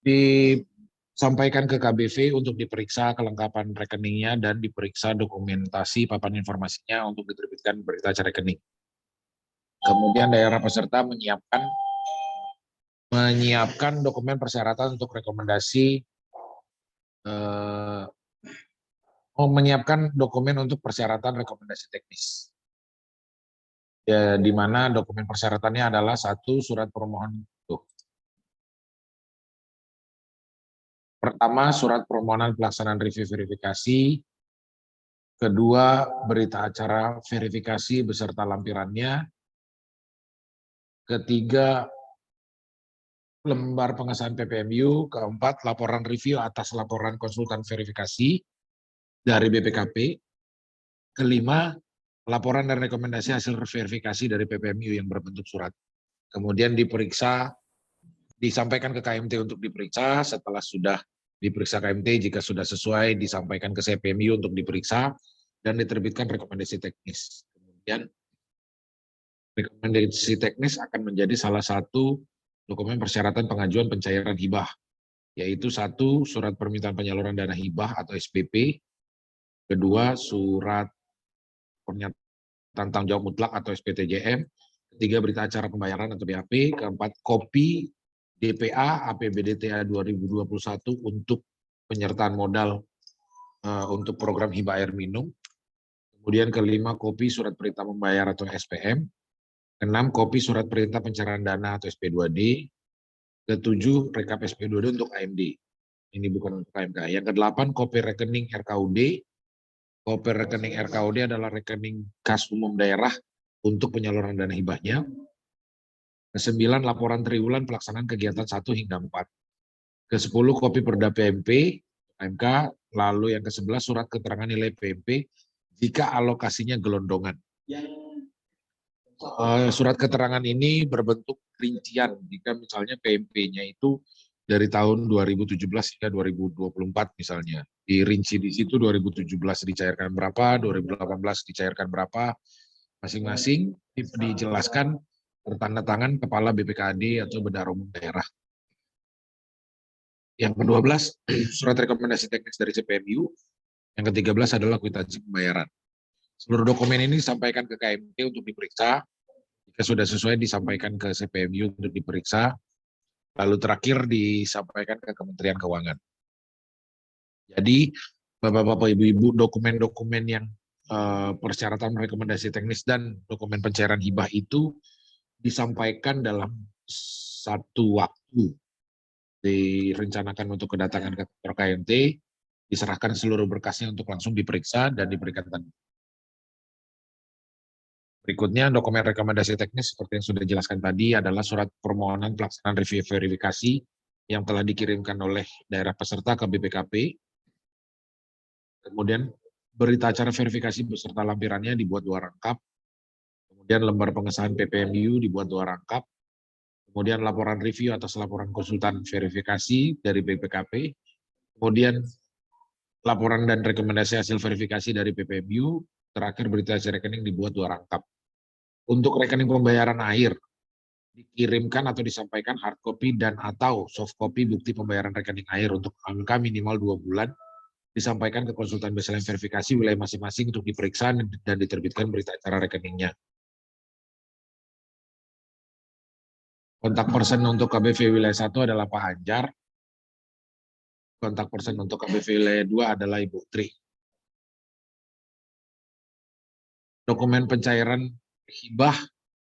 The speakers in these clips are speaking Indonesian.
disampaikan ke KBV untuk diperiksa kelengkapan rekeningnya dan diperiksa dokumentasi papan informasinya untuk diterbitkan berita acara rekening. Kemudian daerah peserta menyiapkan dokumen persyaratan untuk rekomendasi menyiapkan dokumen untuk persyaratan rekomendasi teknis. Ya, di mana dokumen persyaratannya adalah 1, surat permohonan. Pertama, surat permohonan pelaksanaan review verifikasi. Kedua, berita acara verifikasi beserta lampirannya. Ketiga, lembar pengesahan PPMU. Keempat, laporan review atas laporan konsultan verifikasi dari BPKP. Kelima, laporan dan rekomendasi hasil verifikasi dari PPMU yang berbentuk surat. Kemudian disampaikan ke KMT untuk diperiksa. Setelah sudah diperiksa KMT, jika sudah sesuai, disampaikan ke CPMU untuk diperiksa dan diterbitkan rekomendasi teknis. Kemudian rekomendasi teknis akan menjadi salah satu dokumen persyaratan pengajuan pencairan hibah, yaitu 1, surat permintaan penyaluran dana hibah atau SPP. Kedua, surat pernyataan tanggung jawab mutlak atau SPTJM. Ketiga, berita acara pembayaran atau BAP. Keempat, kopi DPA APBDTA 2021 untuk penyertaan modal untuk program hibah air minum. Kemudian kelima, kopi surat perintah membayar atau SPM. Keenam, kopi surat perintah pencairan dana atau SP2D. Ketujuh, rekap SP2D untuk AMD. Ini bukan untuk KMK. Yang kedelapan, kopi rekening RKUD. Kopi rekening RKUD adalah rekening kas umum daerah untuk penyaluran dana hibahnya. Ke-9, laporan triwulan pelaksanaan kegiatan 1 hingga 4. Ke-10, kopi perda PMP, KMK. Lalu yang ke-11, surat keterangan nilai PMP jika alokasinya gelondongan. Surat keterangan ini berbentuk rincian jika misalnya PMP-nya itu dari tahun 2017 hingga 2024 misalnya. Dirinci di situ 2017 dicairkan berapa, 2018 dicairkan berapa, masing-masing dijelaskan bertanda tangan Kepala BPKAD atau Bendahara Umum Daerah. Yang ke-12, surat rekomendasi teknis dari CPMU. Yang ke-13 adalah kwitansi pembayaran. Seluruh dokumen ini disampaikan ke KMT untuk diperiksa. Jika sudah sesuai disampaikan ke CPMU untuk diperiksa. Lalu terakhir disampaikan ke Kementerian Keuangan. Jadi Bapak-Bapak Ibu-Ibu, dokumen-dokumen yang persyaratan rekomendasi teknis dan dokumen pencairan hibah itu disampaikan dalam satu waktu, direncanakan untuk kedatangan ke kantor KMT, diserahkan seluruh berkasnya untuk langsung diperiksa dan diberikan tanda. Berikutnya, dokumen rekomendasi teknis seperti yang sudah dijelaskan tadi adalah surat permohonan pelaksanaan review verifikasi yang telah dikirimkan oleh daerah peserta ke BPKP. Kemudian berita acara verifikasi beserta lampirannya dibuat 2 rangkap. Kemudian lembar pengesahan PPMU dibuat 2 rangkap. Kemudian laporan review atas laporan konsultan verifikasi dari BPKP. Kemudian laporan dan rekomendasi hasil verifikasi dari PPMU. Terakhir berita acara rekening dibuat 2 rangkap. Untuk rekening pembayaran akhir, dikirimkan atau disampaikan hard copy dan atau soft copy bukti pembayaran rekening akhir untuk angka minimal 2 bulan, disampaikan ke konsultan baseline verifikasi wilayah masing-masing untuk diperiksa dan diterbitkan berita acara rekeningnya. Kontak person untuk KBV wilayah 1 adalah Pak Anjar. Kontak person untuk KBV wilayah 2 adalah Ibu Tri. Dokumen pencairan hibah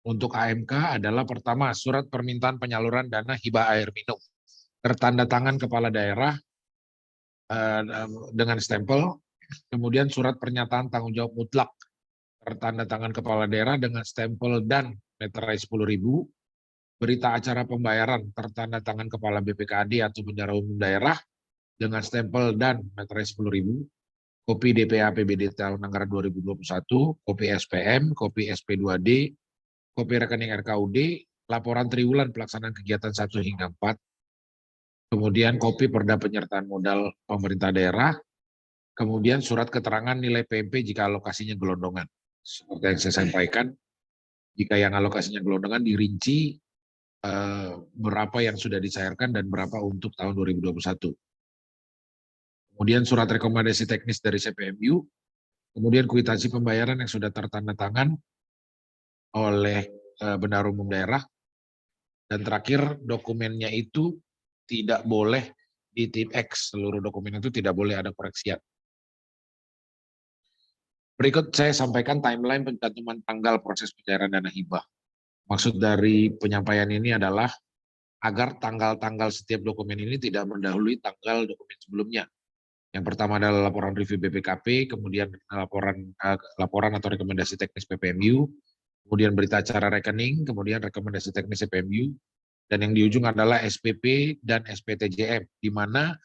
untuk AMK adalah pertama, surat permintaan penyaluran dana hibah air minum. Tertanda tangan kepala daerah dengan stempel. Kemudian surat pernyataan tanggung jawab mutlak. Tertanda tangan kepala daerah dengan stempel dan meterai 10.000. Berita acara pembayaran tertanda tangan Kepala BPKAD atau Bendahara Umum Daerah dengan stempel dan meterai 10.000, kopi DPA APBD tahun anggaran 2021, kopi SPM, kopi SP2D, kopi rekening RKUD, laporan triwulan pelaksanaan kegiatan 1 hingga 4, kemudian kopi perda penyertaan modal pemerintah daerah, kemudian surat keterangan nilai PMP jika alokasinya gelondongan. Seperti yang saya sampaikan, jika yang alokasinya gelondongan dirinci berapa yang sudah dicairkan dan berapa untuk tahun 2021. Kemudian surat rekomendasi teknis dari CPMU, kemudian kwitansi pembayaran yang sudah tertanda tangan oleh Bendahara Umum Daerah, dan terakhir dokumennya itu tidak boleh di tip X, seluruh dokumen itu tidak boleh ada koreksian. Berikut saya sampaikan timeline pencantuman tanggal proses pencairan dana hibah. Maksud dari penyampaian ini adalah agar tanggal-tanggal setiap dokumen ini tidak mendahului tanggal dokumen sebelumnya. Yang pertama adalah laporan review BPKP, kemudian laporan atau rekomendasi teknis PPMU, kemudian berita acara rekening, kemudian rekomendasi teknis PPMU, dan yang di ujung adalah SPP dan SPTJM, di mana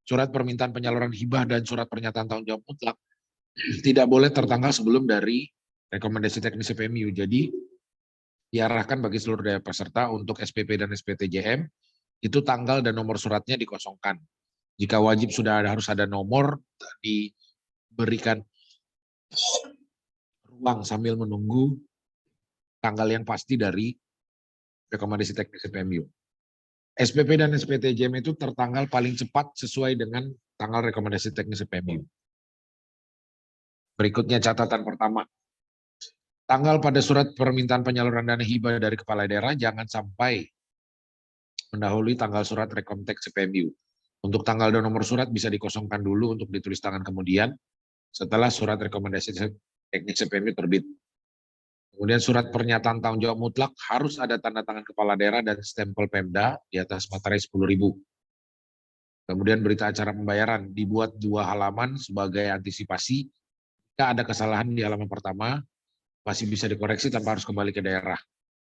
surat permintaan penyaluran hibah dan surat pernyataan tanggung jawab mutlak tidak boleh tertanggal sebelum dari rekomendasi teknis PPMU. Jadi diarahkan bagi seluruh daerah peserta untuk SPP dan SPTJM, itu tanggal dan nomor suratnya dikosongkan. Jika wajib sudah harus ada nomor, diberikan ruang sambil menunggu tanggal yang pasti dari rekomendasi teknis PPMU. SPP dan SPTJM itu tertanggal paling cepat sesuai dengan tanggal rekomendasi teknis PPMU. Berikutnya catatan pertama. Tanggal pada surat permintaan penyaluran dana hibah dari kepala daerah jangan sampai mendahului tanggal surat rekomtek CPMU. Untuk tanggal dan nomor surat bisa dikosongkan dulu untuk ditulis tangan kemudian setelah surat rekomendasi teknik CPMU terbit. Kemudian surat pernyataan tanggung jawab mutlak harus ada tanda tangan kepala daerah dan stempel Pemda di atas materai 10.000. Kemudian berita acara pembayaran dibuat 2 halaman sebagai antisipasi jika ada kesalahan di halaman pertama masih bisa dikoreksi tanpa harus kembali ke daerah.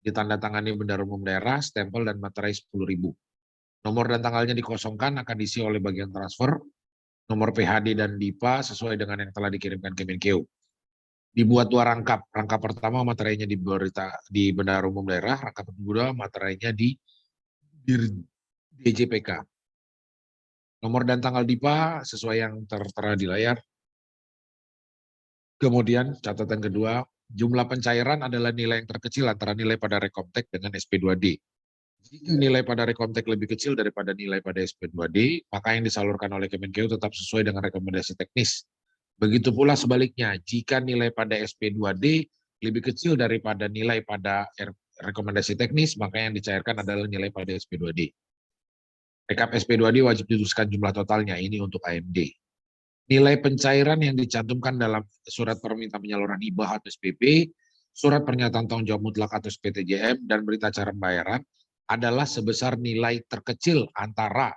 Ditandatangani Bendahara Umum Daerah, stempel dan materai 10.000. Nomor dan tanggalnya dikosongkan akan diisi oleh bagian transfer, nomor PHD dan DIPA sesuai dengan yang telah dikirimkan ke Kemenkeu. Dibuat 2 rangkap. Rangkap pertama materainya di Bendahara Umum Daerah, rangkap kedua materainya di DJPK. Nomor dan tanggal DIPA sesuai yang tertera di layar. Kemudian catatan kedua, jumlah pencairan adalah nilai yang terkecil antara nilai pada Rekomtek dengan SP2D. Jika nilai pada Rekomtek lebih kecil daripada nilai pada SP2D, maka yang disalurkan oleh Kemenkeu tetap sesuai dengan rekomendasi teknis. Begitu pula sebaliknya, jika nilai pada SP2D lebih kecil daripada nilai pada rekomendasi teknis, maka yang dicairkan adalah nilai pada SP2D. Rekap SP2D wajib dituliskan jumlah totalnya, ini untuk AMD. Nilai pencairan yang dicantumkan dalam surat permintaan penyaluran hibah atau SPP, surat pernyataan tanggung jawab mutlak atau SPTJM, dan berita acara pembayaran adalah sebesar nilai terkecil antara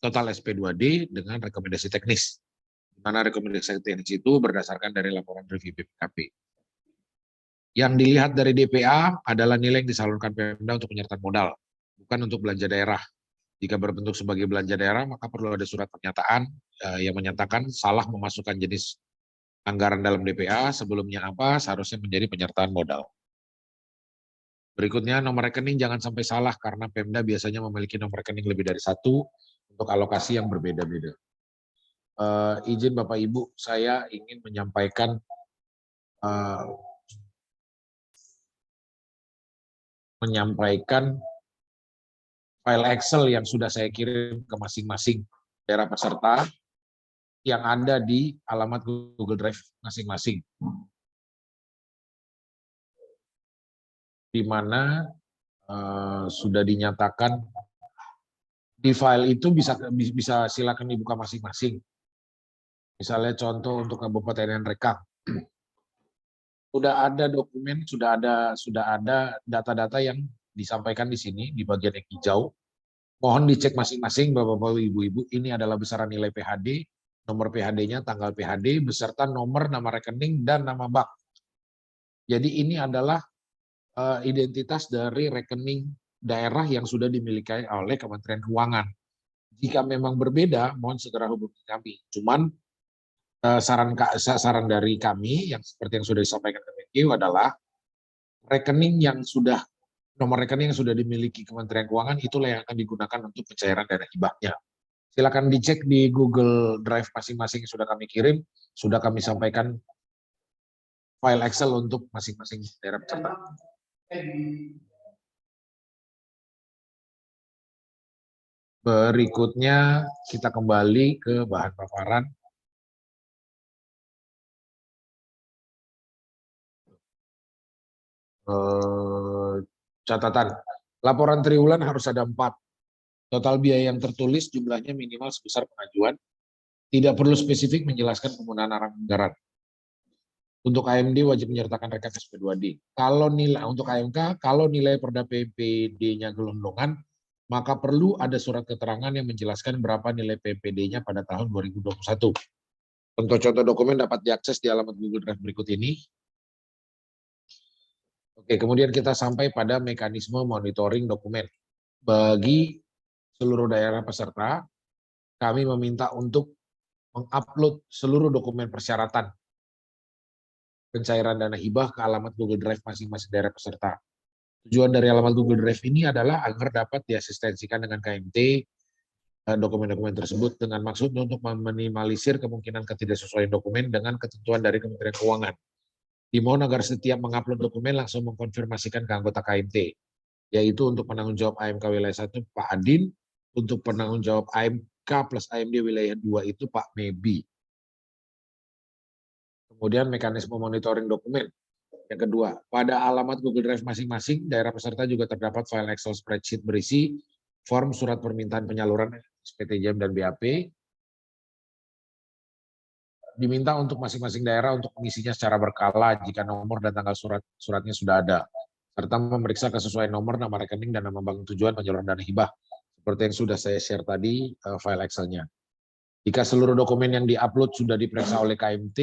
total SP2D dengan rekomendasi teknis. Di mana rekomendasi teknis itu berdasarkan dari laporan review BPKP. Yang dilihat dari DPA adalah nilai yang disalurkan Pemda untuk penyertaan modal, bukan untuk belanja daerah. Jika berbentuk sebagai belanja daerah, maka perlu ada surat pernyataan yang menyatakan salah memasukkan jenis anggaran dalam DPA, sebelumnya apa, seharusnya menjadi penyertaan modal. Berikutnya, nomor rekening jangan sampai salah karena Pemda biasanya memiliki nomor rekening lebih dari 1 untuk alokasi yang berbeda-beda. Izin Bapak Ibu, saya ingin menyampaikan file Excel yang sudah saya kirim ke masing-masing daerah peserta yang ada di alamat Google Drive masing-masing. Di mana sudah dinyatakan di file itu bisa silakan dibuka masing-masing. Misalnya contoh untuk Kabupaten Nrekang. Sudah ada dokumen, sudah ada data-data yang disampaikan di sini di bagian yang hijau. Mohon dicek masing-masing Bapak-Bapak, Ibu-Ibu, ini adalah besaran nilai PHD, nomor PHD-nya, tanggal PHD, beserta nomor, nama rekening, dan nama bank. Jadi ini adalah identitas dari rekening daerah yang sudah dimiliki oleh Kementerian Keuangan. Jika memang berbeda, mohon segera hubungi kami. Cuman saran dari kami yang seperti yang sudah disampaikan Kemenkeu adalah nomor rekening yang sudah dimiliki Kementerian Keuangan itulah yang akan digunakan untuk pencairan dana hibahnya. Silakan dicek di Google Drive masing-masing yang sudah kami kirim, sudah kami sampaikan file Excel untuk masing-masing daerah peserta. Berikutnya kita kembali ke bahan paparan. Catatan, laporan triwulan harus ada 4. Total biaya yang tertulis jumlahnya minimal sebesar pengajuan. Tidak perlu spesifik menjelaskan penggunaan anggaran. Untuk AMD wajib menyertakan rekap SP2D. Kalau nilai untuk AMK, kalau nilai perda PPD-nya gelondongan, maka perlu ada surat keterangan yang menjelaskan berapa nilai PPD-nya pada tahun 2021. Contoh-contoh dokumen dapat diakses di alamat Google Drive berikut ini. Oke, kemudian kita sampai pada mekanisme monitoring dokumen. Bagi seluruh daerah peserta, kami meminta untuk mengupload seluruh dokumen persyaratan pencairan dana hibah ke alamat Google Drive masing-masing daerah peserta. Tujuan dari alamat Google Drive ini adalah agar dapat diasistensikan dengan KMT dokumen-dokumen tersebut dengan maksud untuk meminimalisir kemungkinan ketidaksesuaian dokumen dengan ketentuan dari Kementerian Keuangan. Dimohon agar setiap mengupload dokumen langsung mengkonfirmasikan ke anggota KMT, yaitu untuk penanggung jawab AMK wilayah 1 Pak Adin, untuk penanggung jawab AMK plus AMD wilayah 2 itu Pak Mebi. Kemudian mekanisme monitoring dokumen. Yang kedua, pada alamat Google Drive masing-masing, daerah peserta juga terdapat file Excel spreadsheet berisi form surat permintaan penyaluran SPTJM dan BAP. Diminta untuk masing-masing daerah untuk mengisinya secara berkala jika nomor dan tanggal suratnya sudah ada, serta memeriksa kesesuaian nomor, nama rekening, dan nama bank tujuan penyaluran dana hibah, seperti yang sudah saya share tadi file Excel-nya. Jika seluruh dokumen yang diupload sudah diperiksa oleh KMT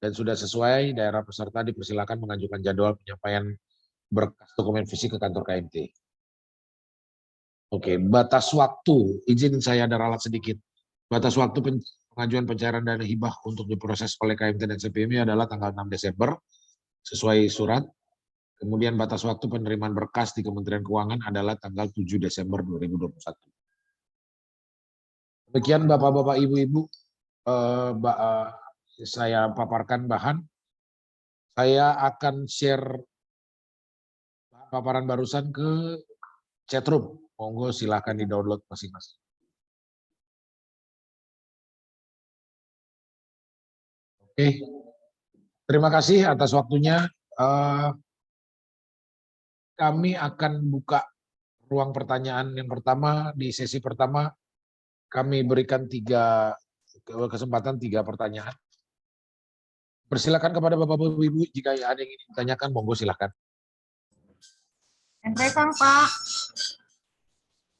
dan sudah sesuai, daerah peserta dipersilakan mengajukan jadwal penyampaian berkas dokumen fisik ke kantor KMT. Oke, batas waktu, izin saya ada ralat sedikit. Batas waktu pengajuan pencairan dana hibah untuk diproses oleh KMT dan CPMI adalah tanggal 6 Desember, sesuai surat. Kemudian batas waktu penerimaan berkas di Kementerian Keuangan adalah tanggal 7 Desember 2021. Demikian Bapak-Bapak, Ibu-Ibu, saya paparkan bahan. Saya akan share paparan barusan ke chatroom. Monggo silahkan di-download masing-masing. Oke, terima kasih atas waktunya. Kami akan buka ruang pertanyaan yang pertama. Di sesi pertama, kami berikan kesempatan 3 pertanyaan. Persilakan kepada Bapak Ibu, jika ada yang ingin ditanyakan, monggo silakan. Sampaikan Pak.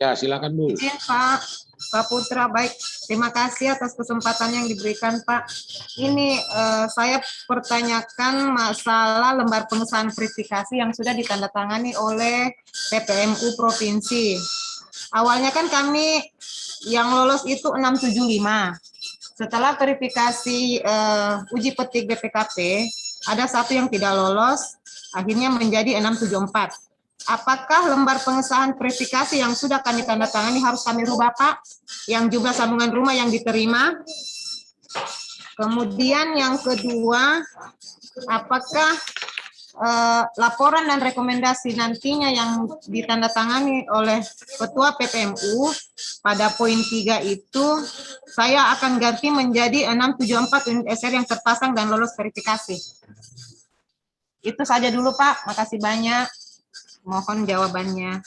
Ya, silakan Bu. Izin Pak Putra, baik. Terima kasih atas kesempatan yang diberikan Pak. Ini saya pertanyakan masalah lembar pengesahan verifikasi yang sudah ditandatangani oleh PPMU Provinsi. Awalnya kan kami yang lolos itu 675. Setelah verifikasi uji petik BPKP, ada satu yang tidak lolos, akhirnya menjadi 674. Apakah lembar pengesahan verifikasi yang sudah kami tanda tangani harus kami rubah Pak, yang jumlah sambungan rumah yang diterima? Kemudian yang kedua, apakah laporan dan rekomendasi nantinya yang ditandatangani oleh Ketua PPMU pada poin 3 itu saya akan ganti menjadi 674 unit SR yang terpasang dan lolos verifikasi. Itu saja dulu Pak, makasih banyak. Mohon jawabannya.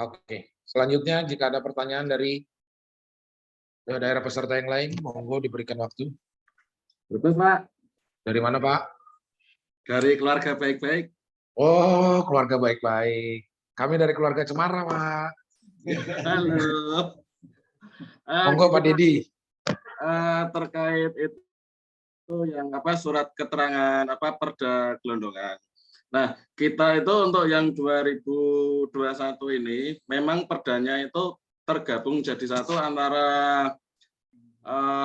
Oke, selanjutnya jika ada pertanyaan dari daerah peserta yang lain, monggo diberikan waktu. Betul Pak. Dari mana Pak? Dari keluarga baik-baik. Oh, keluarga baik-baik. Kami dari keluarga Cemara Pak. Halo. Monggo Pak Dedi. Terkait itu yang surat keterangan perda gelondongan. Nah, kita itu untuk yang 2021 ini memang perdanya itu tergabung jadi satu antara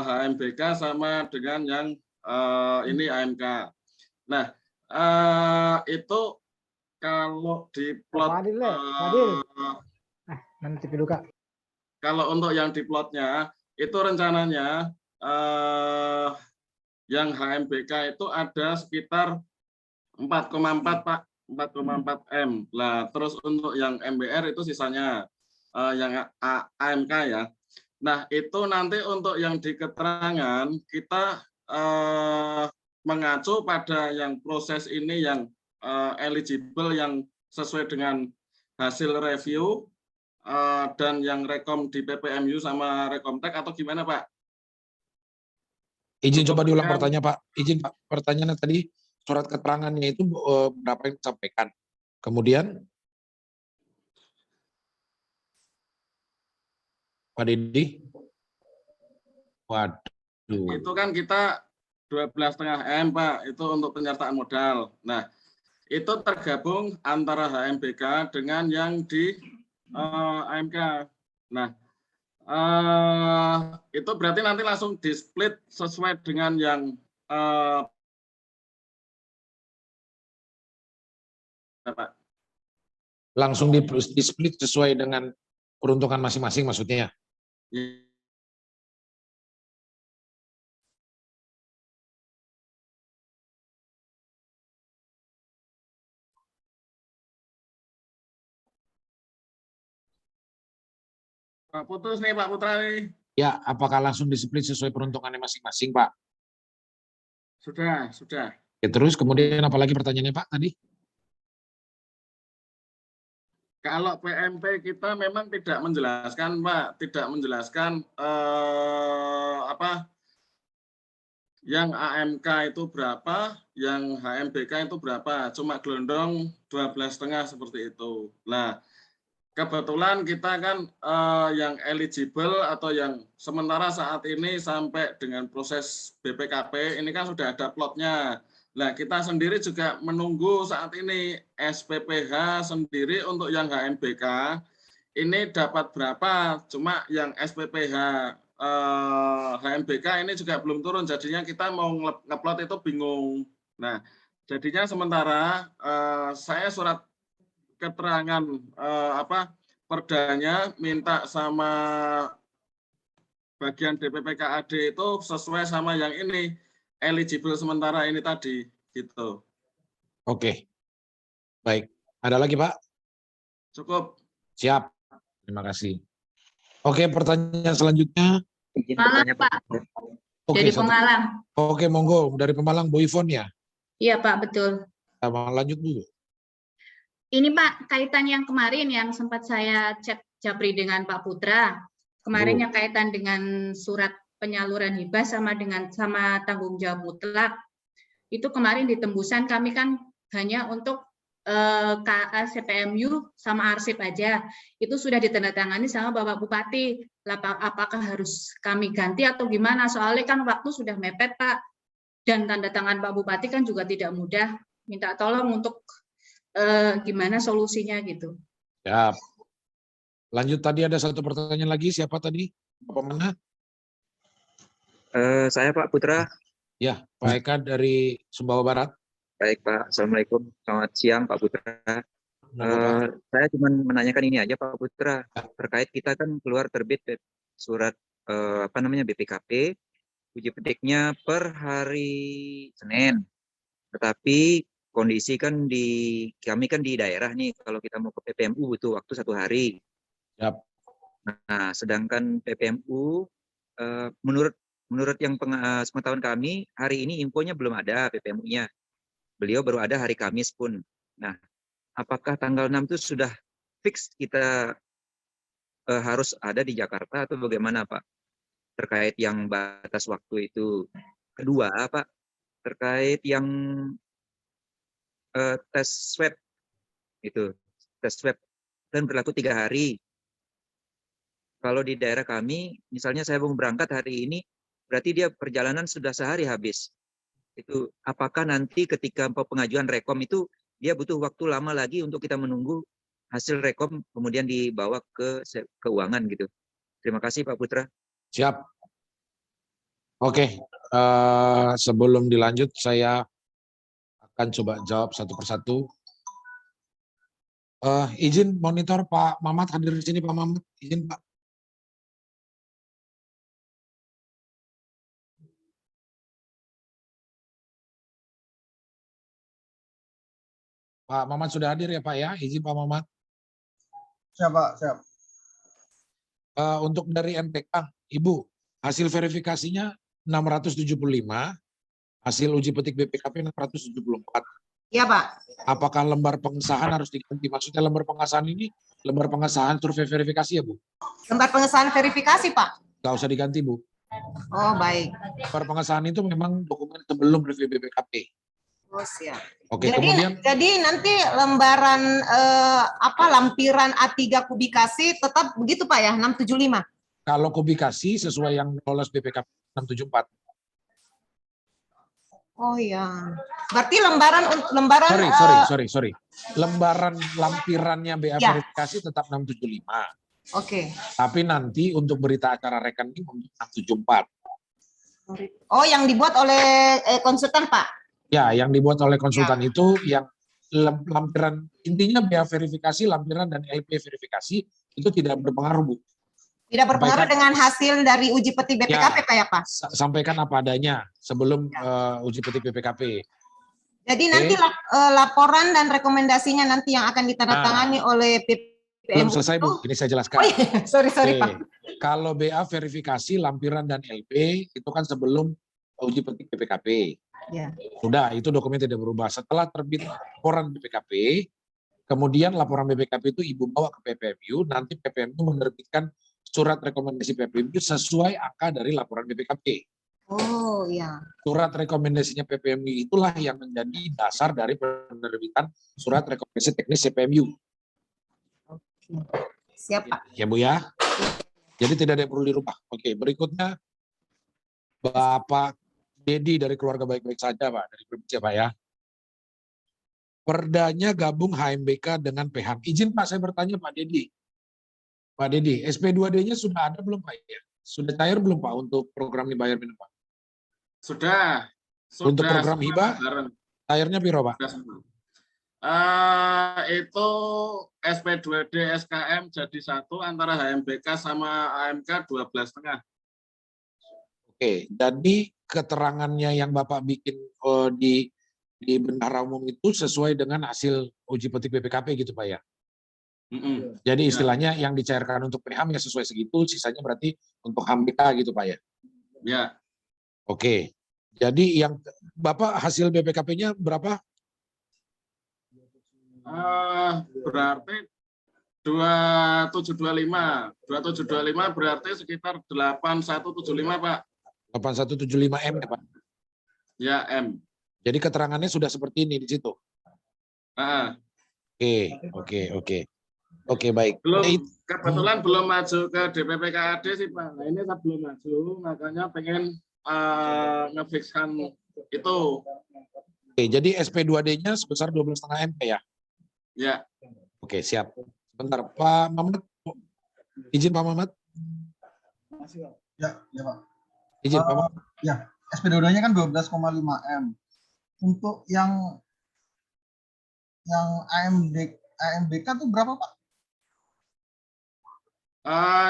HMBK sama dengan yang ini AMK. Nah, itu kalau diplot kalau untuk yang diplotnya itu rencananya yang HMBK itu ada sekitar 4,4 Pak 4,4 M. Lah, terus untuk yang MBR itu sisanya yang AMK ya. Nah, itu nanti untuk yang di keterangan kita mengacu pada yang proses ini yang eligible yang sesuai dengan hasil review dan yang rekom di PPMU sama Rekomtek atau gimana, Pak? Izin Cukup coba diulang dengan pertanyaan Pak. Izin Pak, pertanyaannya tadi surat keterangannya itu berapa yang disampaikan? Kemudian Pak Didi? Waduh. itu kan kita 12,5 M, Pak, itu untuk penyertaan modal. Nah, itu tergabung antara HMBK dengan yang di AMK. Nah, itu berarti nanti langsung di-split sesuai dengan yang Pak. Langsung di-split sesuai dengan peruntukan masing-masing maksudnya? Pak putus nih Pak Putra nih. Ya, apakah langsung di-split sesuai peruntukannya masing-masing Pak? Sudah. Ya, terus kemudian apalagi pertanyaannya Pak tadi? Kalau PMP kita memang tidak menjelaskan, Pak, tidak menjelaskan yang AMK itu berapa, yang HMBK itu berapa, cuma gelondong 12,5 seperti itu. Nah, kebetulan kita kan yang eligible atau yang sementara saat ini sampai dengan proses BPKP ini kan sudah ada plotnya. Nah, kita sendiri juga menunggu saat ini SPPH sendiri untuk yang HMBK ini dapat berapa. Cuma yang SPPH HMBK ini juga belum turun, jadinya kita mau ngeplot itu bingung. Nah, jadinya sementara saya surat keterangan perdanya minta sama bagian DPPKAD itu sesuai sama yang ini eligible sementara ini tadi gitu. Oke. Baik. Ada lagi Pak? Cukup. Siap. Terima kasih. Oke, pertanyaan selanjutnya. Malam Pak. Oke, Dari Pemalang. Oke, monggo dari Pemalang Bu Ivon ya. Iya Pak, betul. Lanjut dulu. Ini Pak, kaitan yang kemarin yang sempat saya chat japri dengan Pak Putra. Kemarin yang kaitan dengan surat penyaluran hibah sama tanggung jawab mutlak. Itu kemarin di tembusan kami kan hanya untuk KA CPMU sama arsip aja. Itu sudah ditandatangani sama Bapak Bupati. Apakah harus kami ganti atau gimana? Soalnya kan waktu sudah mepet Pak. Dan tanda tangan Pak Bupati kan juga tidak mudah. Minta tolong untuk gimana solusinya gitu. Ya. Lanjut tadi ada satu pertanyaan lagi. Siapa tadi? Bapak mana? Saya Pak Putra. Ya, Pak Eka dari Sumbawa Barat. Baik Pak, Assalamualaikum. Selamat siang Pak Putra. Saya cuma menanyakan ini aja Pak Putra. Terkait kita kan keluar terbit surat BPKP, uji petiknya per hari Senin. Tetapi kondisi kan kami kan di daerah nih, kalau kita mau ke PPMU butuh waktu 1 hari. Yap. Nah, sedangkan PPMU menurut yang sepengetahuan kami hari ini infonya belum ada PPMU-nya. Beliau baru ada hari Kamis pun. Nah, apakah tanggal 6 itu sudah fix kita harus ada di Jakarta atau bagaimana Pak? Terkait yang batas waktu itu. Kedua Pak, terkait yang tes swab itu, tes swab dan berlaku 3 hari. Kalau di daerah kami, misalnya saya mau berangkat hari ini, berarti dia perjalanan sudah sehari habis. Itu apakah nanti ketika pengajuan rekom itu dia butuh waktu lama lagi untuk kita menunggu hasil rekom kemudian dibawa ke keuangan gitu. Terima kasih Pak Putra. Siap. Oke, sebelum dilanjut saya akan coba jawab satu persatu. Izin monitor Pak Mamat hadir di sini Pak Mamat. Izin Pak. Pak Mamat sudah hadir ya Pak ya? Izin Pak Mamat. Siap, Pak. Siap. Untuk dari MTK, Ibu, hasil verifikasinya 675, hasil uji petik BPKP 674. Iya, Pak. Apakah lembar pengesahan harus diganti? Maksudnya lembar pengesahan ini, lembar pengesahan survei verifikasi ya Bu? Lembar pengesahan verifikasi, Pak. Nggak usah diganti Bu. Oh, baik. Lembar pengesahan itu memang dokumen sebelum review BPKP. Oh, siap. Oke, Jadi, kemudian nanti lembaran lampiran A3 kubikasi tetap begitu Pak ya, 675. kalau kubikasi sesuai yang lolos BPKP 674. Oh iya. Berarti lembaran Sorry. Lembaran lampirannya BA Ya. verifikasi tetap 675. Oke. Tapi nanti untuk berita acara rekening untuk 674. Oh, yang dibuat oleh konsultan, Pak. Ya, yang dibuat oleh konsultan itu yang lampiran, intinya BA verifikasi, lampiran dan LP verifikasi itu tidak berpengaruh Bu. Tidak berpengaruh dengan hasil dari uji petik BPKP, Pak ya, Pak? Sampaikan apa adanya sebelum uji petik BPKP. Jadi nanti laporan dan rekomendasinya nanti yang akan ditandatangani oleh PPMU. Belum selesai Bu, ini saya jelaskan. Oh iya, sorry Oke. Pak. Kalau BA verifikasi, lampiran dan LP itu kan sebelum uji petik BPKP. Ya. Sudah, itu dokumen tidak berubah. Setelah terbit laporan BPKP, kemudian laporan BPKP itu Ibu bawa ke PPMU, nanti PPMU menerbitkan surat rekomendasi PPMU sesuai angka dari laporan BPKP. Oh iya. Surat rekomendasinya PPMU itulah yang menjadi dasar dari penerbitan surat rekomendasi teknis CPMU. Siap, Pak. Ya Bu ya. Jadi tidak ada yang perlu dirubah. Oke, berikutnya Bapak Dedi dari keluarga baik-baik saja Pak, dari provinsi Pak ya. Perdanya gabung HMBK dengan PHAM. Izin Pak, saya bertanya Pak Dedi. Pak Dedi, SP2D-nya sudah ada belum Pak ya? Sudah cair belum Pak untuk program dibayar minum Pak? Sudah. Untuk program semua hibah, bareng. cairnya piro Pak? Sudah semua. Itu SP2D SKM jadi satu antara HMBK sama AMK 12,5. Oke, jadi keterangannya yang Bapak bikin di bendahara umum itu sesuai dengan hasil uji petik BPKP gitu Pak ya? Jadi istilahnya yang dicairkan untuk PHAM ya sesuai segitu, sisanya berarti untuk HMBK gitu Pak ya? Ya. Oke, jadi yang Bapak hasil BPKP-nya berapa? Berarti 2725. 2725 berarti sekitar 8175 Pak. 8175M ya Pak? Ya, M. Jadi keterangannya sudah seperti ini di situ? Oke, baik. Kebetulan belum maju ke DPPKAD sih Pak. Nah, ini saya belum maju, makanya pengen ngefixkan itu. Oke, jadi SP2D-nya sebesar 12,5 M ya? Ya. Oke, siap. Sebentar, Pak Mamat. Izin Pak Mamat. Ya, Pak. Izin Pak Mamat. Ya, SP2-nya kan 12,5 M. Untuk yang AMBK itu berapa Pak?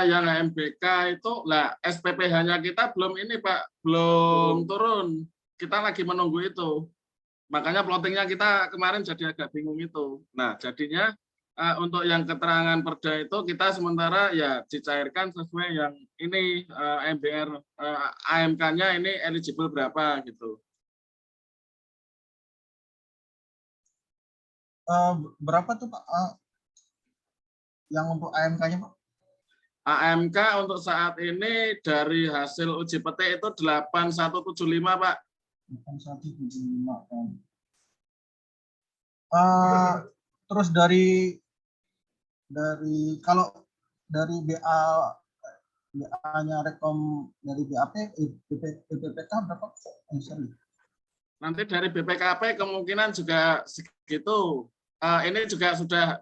Yang MBK itu lah SPPH-nya kita belum ini Pak, belum turun. Kita lagi menunggu itu. Makanya plottingnya kita kemarin jadi agak bingung itu. Nah, jadinya untuk yang keterangan perda itu kita sementara ya dicairkan sesuai yang ini MBR AMK-nya ini eligible berapa gitu. Berapa tuh Pak? Yang untuk AMK-nya Pak? AMK untuk saat ini dari hasil uji petik itu 8175 Pak. 8175 M. Terus dari kalau dari BA-nya rekom dari BPPK berapa? Nanti dari BPKP kemungkinan juga segitu. Ini juga sudah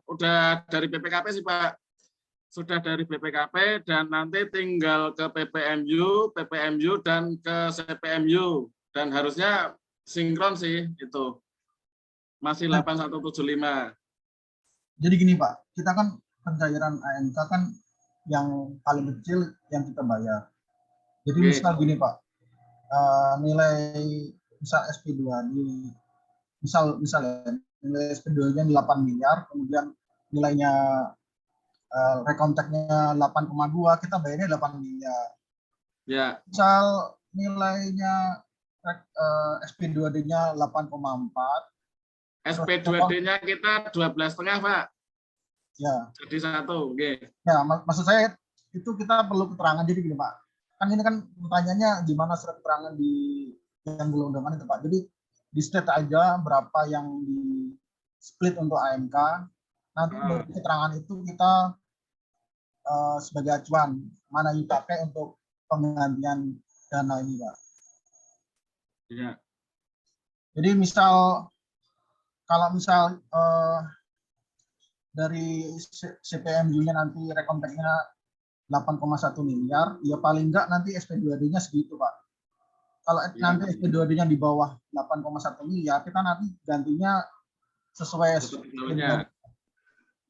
dari BPKP sih Pak. Sudah dari BPKP dan nanti tinggal ke PPMU dan ke CPMU dan harusnya sinkron sih itu. Masih 8175. Jadi gini Pak, kita kan pencairan AMK kan yang paling kecil yang kita bayar. Jadi misal gini Pak, nilai misal SP2 di misal nilai SP2-nya 8 miliar, kemudian nilainya rekonteknya 8,2, kita bayarnya 8 miliar. Ya, Misal nilainya SP2D-nya 8,4, SP2D-nya kita 12,5 Pak. ya. Jadi 1, oke. Ya, maksud saya itu kita perlu keterangan. Jadi gini Pak, kan ini kan pertanyaannya gimana surat keterangan yang gelondongan itu Pak. Jadi di state aja berapa yang di split untuk AMK. Nanti dari keterangan itu kita sebagai acuan mana yang dipakai untuk penggantian dana ini Pak. Ya. Jadi kalau misal dari CPMU-nya nanti rekonteknya 8,1 miliar, ya paling enggak nanti SP2D-nya segitu Pak. Kalau nanti SP2D-nya di bawah 8,1 miliar, kita nanti gantinya sesuai SP2D-nya.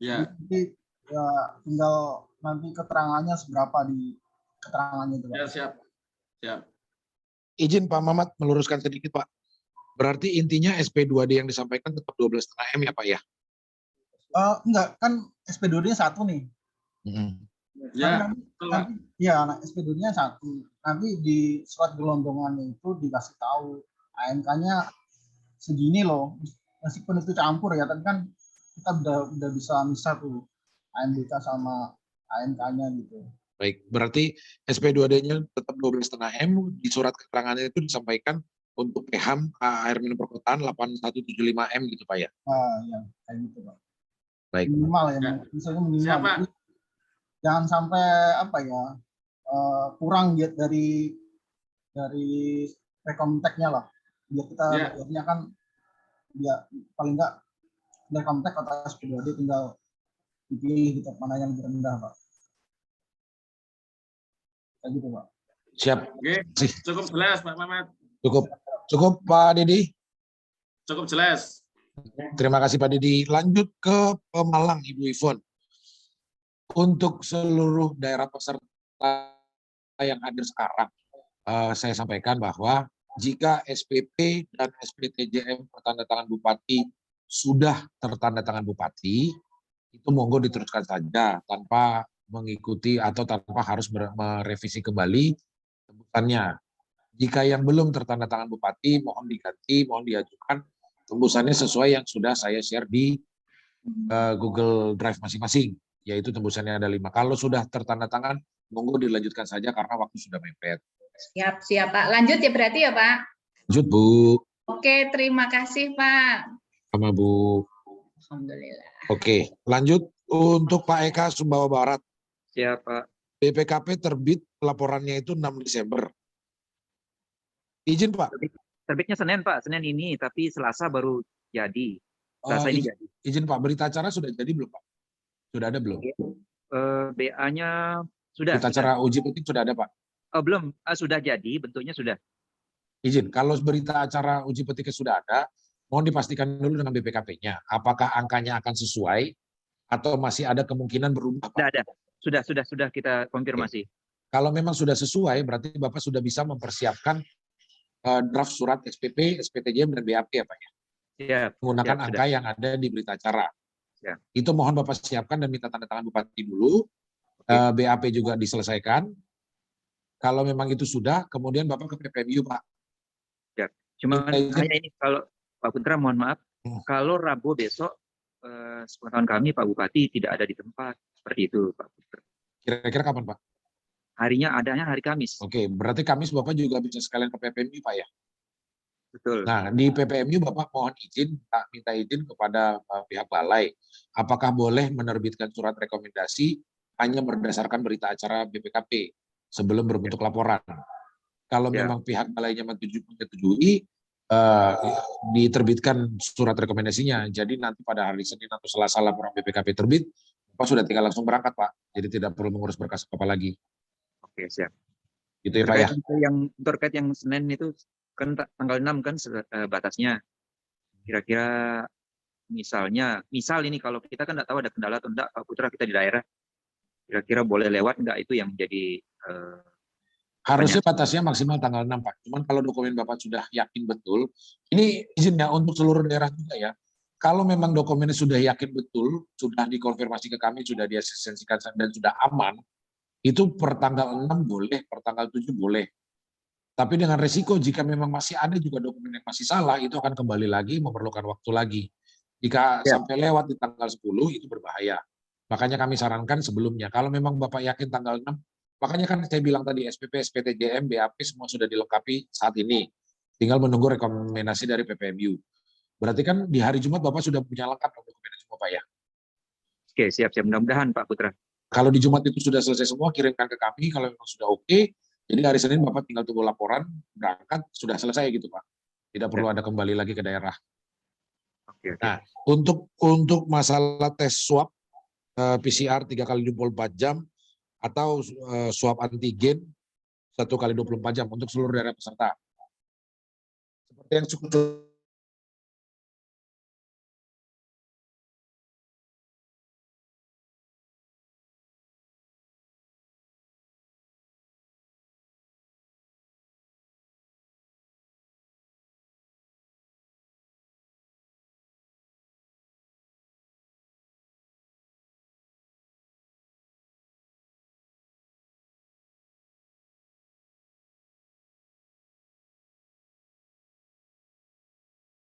Ya. Jadi ya tinggal nanti keterangannya seberapa di keterangannya itu Pak. Ya, siap. Siap. Izin Pak Mamat meluruskan sedikit Pak. Berarti intinya SP2D yang disampaikan tetap 12,5 M ya Pak ya? Enggak, kan SP2D-nya 1 nih. Ya, Nah, SP2D-nya 1. Nanti di surat gelondongan itu dikasih tahu AMK-nya segini loh. Meskipun itu campur ya, tapi kan kita udah bisa misah tuh AMBK sama AMK-nya gitu. Baik, berarti SP2D-nya tetap 12,5 M, di surat keterangannya itu disampaikan untuk PHAM air minum perkotaan 8175 M gitu Pak ya? Ya, kayak gitu Pak. Baik. Minimal ya, misalnya minimal. Siapa? Jadi, jangan sampai apa ya kurang gitu dari rekonteknya lah. Biar kita biasanya kan ya paling enggak rekontek atau SP2D tinggal dipilih gitu mana yang lebih rendah Pak. Kayak gitu Pak. Siap. Oke, cukup jelas Pak Mamat. Cukup Pak Dedi. Cukup jelas. Terima kasih Pak Dedi. Lanjut ke Pemalang Ibu Ivon. Untuk seluruh daerah peserta yang ada sekarang, saya sampaikan bahwa jika SPP dan SPTJM pertandatangan Bupati sudah tertandatangan Bupati, itu monggo diteruskan saja tanpa mengikuti atau tanpa harus merevisi kembali tembusannya. Jika yang belum tertandatangan Bupati, mohon diganti, mohon diajukan tembusannya sesuai yang sudah saya share di Google Drive masing-masing, yaitu tembusannya ada 5. Kalau sudah tertandatangan, monggo dilanjutkan saja karena waktu sudah mepet. Siap Pak. Lanjut ya berarti ya Pak? Lanjut Bu. Oke, terima kasih Pak. Sama Bu. Alhamdulillah. Oke, lanjut untuk Pak Eka Sumbawa Barat. Siap Pak. BPKP terbit laporannya itu 6 Desember. Izin Pak. Terbitnya Senin Pak, Senin ini, tapi Selasa baru jadi. Selasa ini jadi. Izin Pak, berita acara sudah jadi belum Pak? Sudah ada belum? BA-nya sudah. Berita acara uji petik sudah ada Pak? Belum, sudah jadi, bentuknya sudah. Izin, kalau berita acara uji petiknya sudah ada, mohon dipastikan dulu dengan BPKP-nya. Apakah angkanya akan sesuai atau masih ada kemungkinan berubah Pak? Sudah kita konfirmasi. Kalau memang sudah sesuai, berarti Bapak sudah bisa mempersiapkan draft surat SPP, SPTJM, dan BAP ya Pak ya? Siap. Menggunakan siap, angka yang ada di berita acara. Siap. Itu mohon Bapak siapkan dan minta tanda tangan Bupati dulu. BAP juga diselesaikan. Kalau memang itu sudah, kemudian Bapak ke PPMU Pak. Siap. Cuma hanya ini, kalau Pak Putra mohon maaf, kalau Rabu besok, sepengetahuan kami Pak Bupati tidak ada di tempat. Seperti itu Pak Putra. Kira-kira kapan Pak? Harinya adanya hari Kamis. Oke, berarti Kamis Bapak juga bisa sekalian ke PPMU Pak ya? Betul. Nah, di PPMU Bapak mohon izin, minta izin kepada pihak balai. Apakah boleh menerbitkan surat rekomendasi hanya berdasarkan berita acara BPKP sebelum berbentuk laporan? Kalau memang pihak balainya menyetujui, diterbitkan surat rekomendasinya. Jadi nanti pada hari Senin atau Selasa laporan BPKP terbit, Bapak sudah tinggal langsung berangkat Pak. Jadi tidak perlu mengurus berkas apa lagi. Oke, siap. Gitu ya Pak ya? Terkait yang Senin itu kan tanggal 6 kan batasnya. Kira-kira misal ini kalau kita kan nggak tahu ada kendala atau enggak, Pak Putra kita di daerah, kira-kira boleh lewat enggak, itu yang menjadi harusnya batasnya maksimal tanggal 6 Pak. Cuman kalau dokumen Bapak sudah yakin betul, ini izinnya untuk seluruh daerah juga ya. Kalau memang dokumennya sudah yakin betul, sudah dikonfirmasi ke kami, sudah diasistensikan dan sudah aman, itu per tanggal 6 boleh, per tanggal 7 boleh. Tapi dengan resiko jika memang masih ada juga dokumen yang masih salah, itu akan kembali lagi, memerlukan waktu lagi. Jika sampai lewat di tanggal 10, itu berbahaya. Makanya kami sarankan sebelumnya, kalau memang Bapak yakin tanggal 6, makanya kan saya bilang tadi SPP, SPTJM, BAP semua sudah dilengkapi saat ini. Tinggal menunggu rekomendasi dari PPMU. Berarti kan di hari Jumat Bapak sudah punya lengkap dokumen semua Pak ya? Oke, siap-siap. Mudah-mudahan Pak Putra. Kalau di Jumat itu sudah selesai semua, kirimkan ke kami. Kalau memang sudah oke, jadi hari Senin Bapak tinggal tunggu laporan, berangkat, sudah selesai gitu Pak. Tidak perlu ada kembali lagi ke daerah. Oke. Nah, untuk masalah tes swab PCR 3 kali 24 jam atau swab antigen 1 kali 24 jam untuk seluruh daerah peserta. Seperti yang